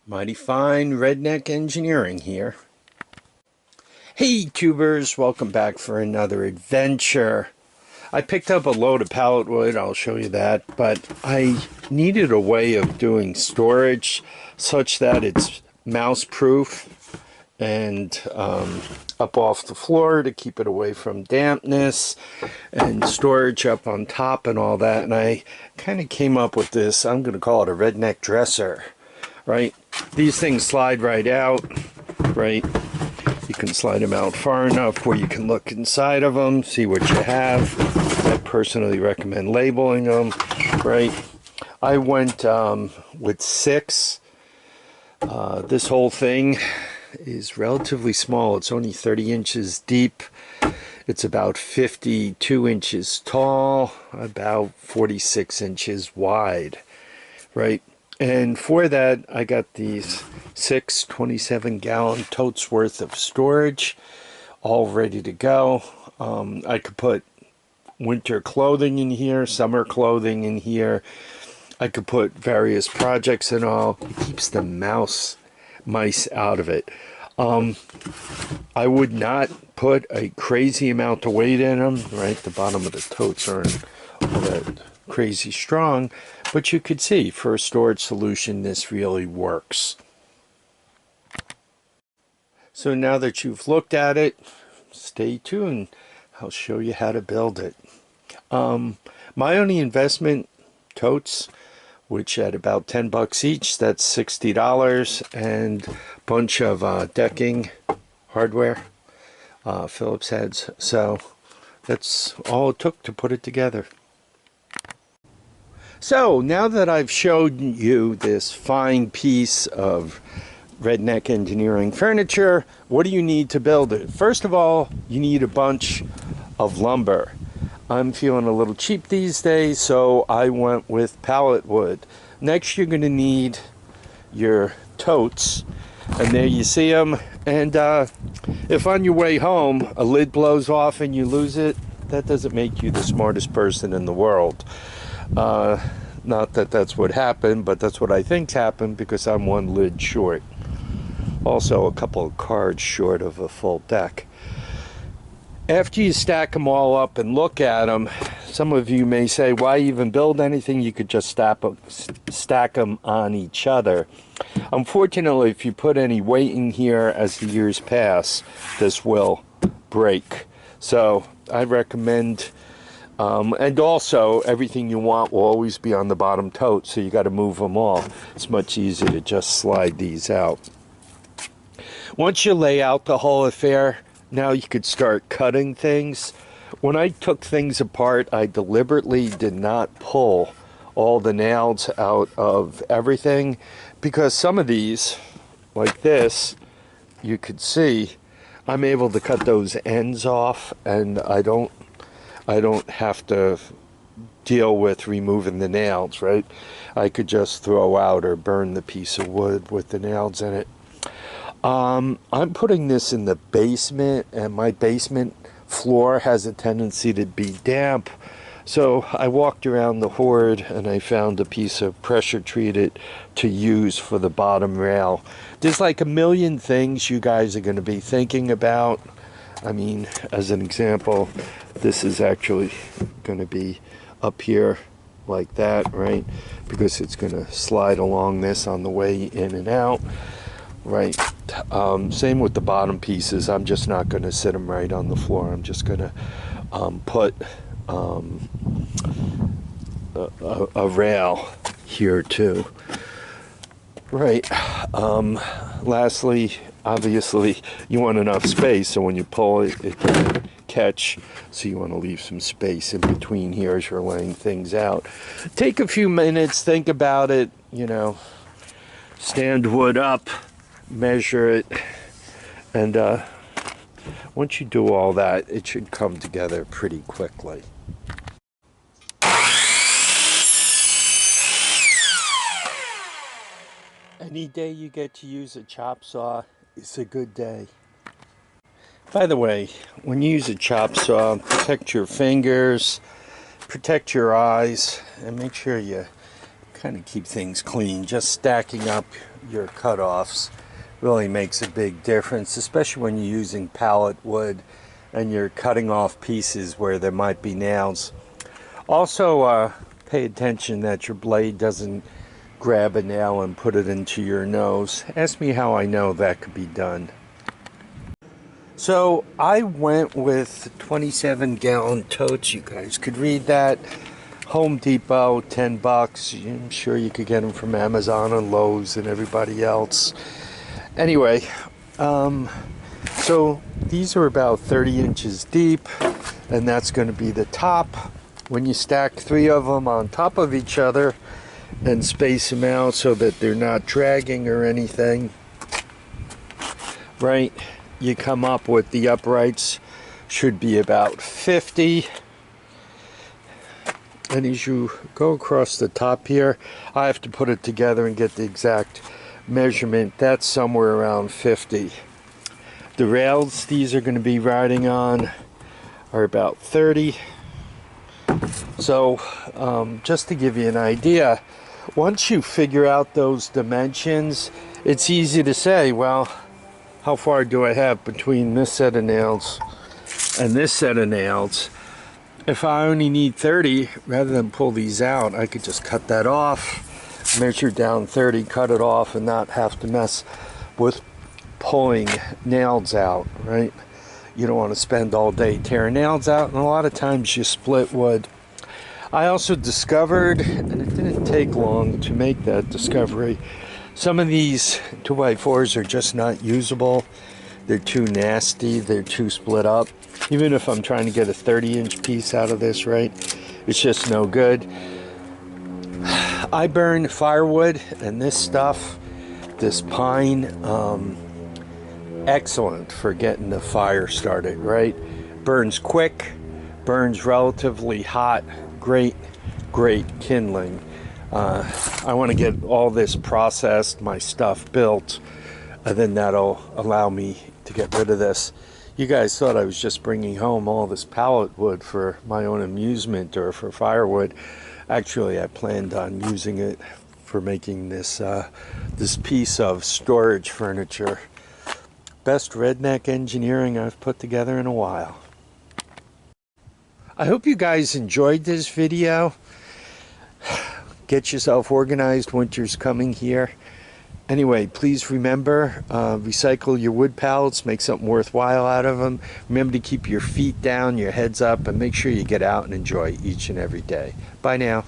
Mighty fine redneck engineering here. Hey tubers, welcome back for another adventure. I picked up a load of pallet wood, I'll show you that, but I needed a way of doing storage such that it's mouse proof and up off the floor to keep it away from dampness, and storage up on top and all that. And I kind of came up with this, I'm going to call it a redneck dresser. Right, these things slide right out, right? You can slide them out far enough where you can look inside of them, see what you have. I personally recommend labeling them, right? I went with 6. This whole thing is relatively small. It's only 30 inches deep. It's about 52 inches tall, about 46 inches wide, right? And for that, I got these 6 27-gallon totes worth of storage, all ready to go. I could put winter clothing in here, summer clothing in here. I could put various projects and all. It keeps the mice out of it. I would not put a crazy amount of weight in them, right? The bottom of the totes aren't all that crazy strong, but you could see for a storage solution this really works. So now that you've looked at it, stay tuned. I'll show you how to build it. My only investment, totes, which at about 10 bucks each, that's $60, and a bunch of decking hardware, Phillips heads. So that's all it took to put it together. So now that I've showed you this fine piece of redneck engineering furniture, what do you need to build it? First of all, you need a bunch of lumber. I'm feeling a little cheap these days, so I went with pallet wood. Next, you're going to need your totes, and there you see them. And if on your way home a lid blows off and you lose it, that doesn't make you the smartest person in the world. Not that that's what happened, but that's what I think happened, because I'm one lid short. Also a couple of cards short of a full deck. After you stack them all up and look at them, some of you may say, why even build anything? You could just stack them on each other. Unfortunately, if you put any weight in here as the years pass, this will break. So I recommend, and also everything you want will always be on the bottom tote, so you got to move them all. It's much easier to just slide these out. Once you lay out the whole affair, now you could start cutting things. When I took things apart, I deliberately did not pull all the nails out of everything, because some of these, like this, you could see I'm able to cut those ends off, and I don't have to deal with removing the nails, right? I could just throw out or burn the piece of wood with the nails in it. I'm putting this in the basement, and my basement floor has a tendency to be damp. So I walked around the hoard and I found a piece of pressure treated to use for the bottom rail. There's like a million things you guys are going to be thinking about. I mean, as an example, this is actually going to be up here like that, right? Because it's going to slide along this on the way in and out, right? Same with the bottom pieces. I'm just not going to sit them right on the floor. I'm just going to put a rail here too, right? Lastly, obviously you want enough space so when you pull it, it doesn't catch, so you want to leave some space in between here as you're laying things out. Take a few minutes, think about it, you know, stand wood up, measure it, and once you do all that, it should come together pretty quickly. Any day you get to use a chop saw is a good day. By the way, when you use a chop saw, protect your fingers, protect your eyes, and make sure you kind of keep things clean. Just stacking up your cutoffs. Really makes a big difference, especially when you're using pallet wood and you're cutting off pieces where there might be nails. Also, pay attention that your blade doesn't grab a nail and put it into your nose. Ask me how I know that could be done. So I went with 27-gallon totes. You guys could read that. Home Depot, 10 bucks. I'm sure you could get them from Amazon and Lowe's and everybody else. Anyway, so these are about 30 inches deep, and that's going to be the top. When you stack 3 of them on top of each other and space them out so that they're not dragging or anything, right, you come up with the uprights should be about 50. And as you go across the top here, I have to put it together and get the exact measurement. That's somewhere around 50. The rails these are going to be riding on are about 30. So just to give you an idea, once you figure out those dimensions, it's easy to say, well, how far do I have between this set of nails and this set of nails? If I only need 30, rather than pull these out, I could just cut that off, measure down 30, cut it off, and not have to mess with pulling nails out, right? You don't want to spend all day tearing nails out, and a lot of times you split wood. I also discovered, and it didn't take long to make that discovery, some of these 2x4s are just not usable. They're too nasty, they're too split up. Even if I'm trying to get a 30-inch piece out of this, right, it's just no good. I burn firewood, and this stuff, this pine, excellent for getting the fire started, right? Burns quick, burns relatively hot, great kindling. I want to get all this processed, my stuff built, and then that'll allow me to get rid of this. You guys thought I was just bringing home all this pallet wood for my own amusement or for firewood. Actually, I planned on using it for making this this piece of storage furniture. Best redneck engineering I've put together in a while. I hope you guys enjoyed this video. Get yourself organized, winter's coming here. Anyway, please remember, recycle your wood pallets, make something worthwhile out of them. Remember to keep your feet down, your heads up, and make sure you get out and enjoy each and every day. Bye now.